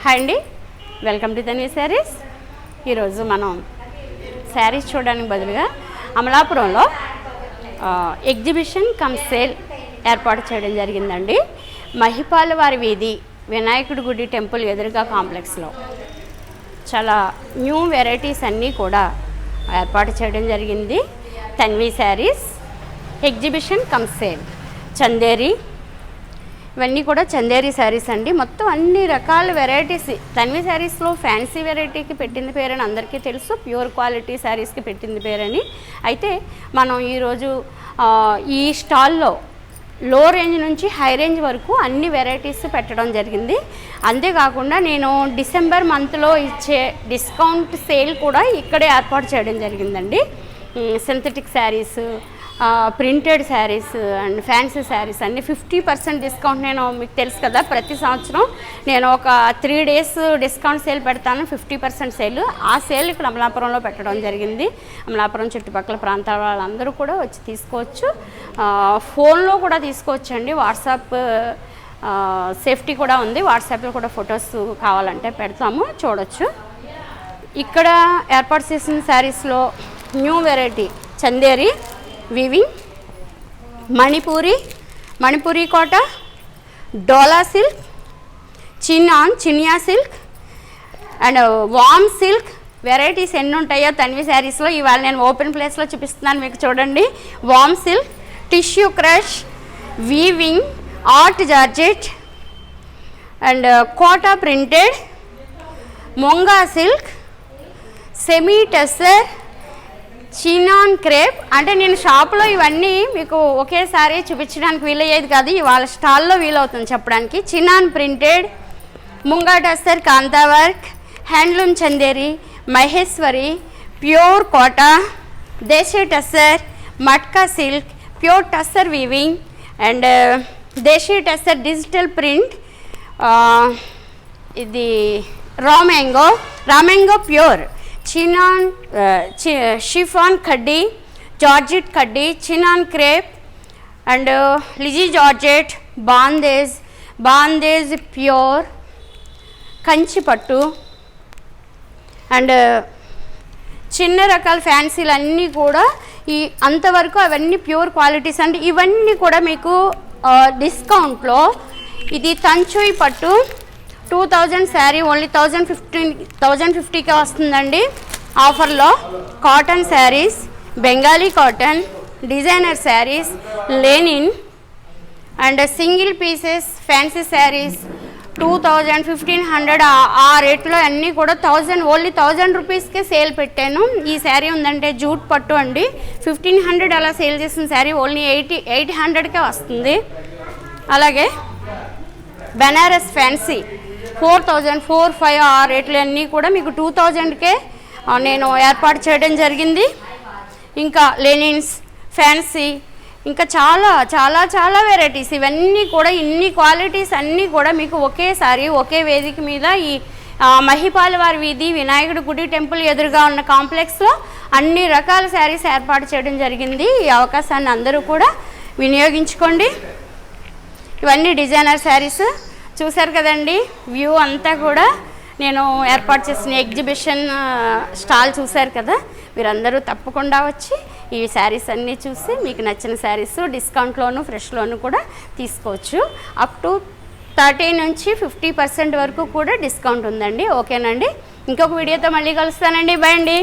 Hi అండి, welcome to ధన్య శారీస్. ఈరోజు మనం శారీస్ చూడడానికి బదులుగా అమలాపురంలో ఎగ్జిబిషన్ కమ్ సేల్ ఏర్పాటు చేయడం జరిగిందండి. మహిపాల వారి వీధి వినాయకుడి గుడి టెంపుల్ ఎదురుగా కాంప్లెక్స్లో చాలా న్యూ వెరైటీస్ అన్నీ కూడా ఏర్పాటు చేయడం జరిగింది. Tanvi saris exhibition come sale, Chanderi, ఇవన్నీ కూడా చందేరి శారీస్ అండి. మొత్తం అన్ని రకాల వెరైటీస్. తన్వి శారీస్లో ఫ్యాన్సీ వెరైటీకి పెట్టింది పేరని అందరికీ తెలుసు, ప్యూర్ క్వాలిటీ శారీస్కి పెట్టింది పేరని. అయితే మనం ఈరోజు ఈ స్టాల్లో లో రేంజ్ నుంచి హై రేంజ్ వరకు అన్ని వెరైటీస్ పెట్టడం జరిగింది. అంతేకాకుండా నేను డిసెంబర్ మంత్లో ఇచ్చే డిస్కౌంట్ సేల్ కూడా ఇక్కడే ఏర్పాటు చేయడం జరిగిందండి. Synthetic saris, printed saris and fancy saris అన్ని 50% డిస్కౌంట్. నేను మీకు తెలుసు కదా, ప్రతి సంవత్సరం నేను ఒక 3 days డిస్కౌంట్ సేల్ పెడతాను, 50% సేల్. ఆ సేల్ ఇక్కడ అమలాపురంలో పెట్టడం జరిగింది. అమలాపురం చుట్టుపక్కల ప్రాంతాల వాళ్ళందరూ కూడా వచ్చి తీసుకోవచ్చు. ఫోన్లో కూడా తీసుకోవచ్చు అండి. వాట్సాప్ సేఫ్టీ కూడా ఉంది. వాట్సాప్లో కూడా ఫొటోస్ కావాలంటే పెడతాము, చూడొచ్చు. ఇక్కడ ఏర్పాటు చేసిన శారీస్లో new variety Chanderi weaving, Manipuri Kota, Dola silk, Chiniya silk and వామ్ సిల్క్ వెరైటీస్ ఎన్ని ఉంటాయో తన్వి శారీస్లో ఇవాళ నేను ఓపెన్ ప్లేస్లో చూపిస్తున్నాను మీకు. చూడండి, వామ్ silk, tissue crush, weaving, art georgette and Kota printed, Munga silk, semi tussar, chinon crepe. అంటే నేను షాప్లో ఇవన్నీ మీకు ఒకేసారి చూపించడానికి వీలయ్యేది కాదు, ఇవాళ స్టాల్లో వీలవుతుంది చెప్పడానికి. Chinon printed, Munga tussar Kantha work, handloom Chanderi, Maheshwari, pure Kota, desi tussar, matka silk, pure tussar weaving and desi tussar digital print. ఇది రామ్యాంగో ప్యూర్, చినాన్ షిఫాన్ కడ్డీ, జార్జెట్ కడ్డీ, చినాన్ క్రేప్ అండ్ లిజీ జార్జెట్, బాందేజ్ ప్యూర్, కంచి పట్టు అండ్ చిన్న రకాల ఫ్యాన్సీలు అన్నీ కూడా అంతవరకు అవన్నీ ప్యూర్ క్వాలిటీస్ అండి. ఇవన్నీ కూడా మీకు డిస్కౌంట్లో. ఇది తంచుయి పట్టు 2000 శారీ ఓన్లీ 1050కే వస్తుందండి ఆఫర్లో. Cotton saris, Bengali cotton, designer saris, Lenin and single pieces fancy saris 2000, 1500 ఆ రేట్లో అన్నీ కూడా ఓన్లీ 1000 రూపీస్కే సేల్ పెట్టాను. ఈ శారీ ఉందంటే జూట్ పట్టు అండి, 1500 అలా సేల్ చేసిన శారీ ఓన్లీ 800కే వస్తుంది. అలాగే బెనారస్ ఫ్యాన్సీ 4000, 4-5 ఆ రేట్లు అన్నీ కూడా మీకు 2000కే నేను ఏర్పాటు చేయడం జరిగింది. ఇంకా లెనిన్స్, ఫ్యాన్సీ, ఇంకా చాలా చాలా చాలా వెరైటీస్. ఇవన్నీ కూడా ఇన్ని క్వాలిటీస్ అన్నీ కూడా మీకు ఒకేసారి ఒకే వేదిక మీద ఈ మహిపాల వారి వీధి వినాయకుడి గుడి టెంపుల్ ఎదురుగా ఉన్న కాంప్లెక్స్లో అన్ని రకాల శారీస్ ఏర్పాటు చేయడం జరిగింది. ఈ అవకాశాన్ని అందరూ కూడా వినియోగించుకోండి. ఇవన్నీ డిజైనర్ శారీస్ చూశారు కదండి. వ్యూ అంతా కూడా నేను ఏర్పాటు చేసిన ఎగ్జిబిషన్ స్టాల్ చూశారు కదా. మీరందరూ తప్పకుండా వచ్చి ఈ శారీస్ అన్నీ చూసి మీకు నచ్చిన శారీస్ డిస్కౌంట్లోను ఫ్రెష్లోను కూడా తీసుకోవచ్చు. అప్ టు 30 నుంచి 50% వరకు కూడా డిస్కౌంట్ ఉందండి. ఓకేనండి, ఇంకొక వీడియోతో మళ్ళీ కలుస్తానండి. బాయ్ అండి.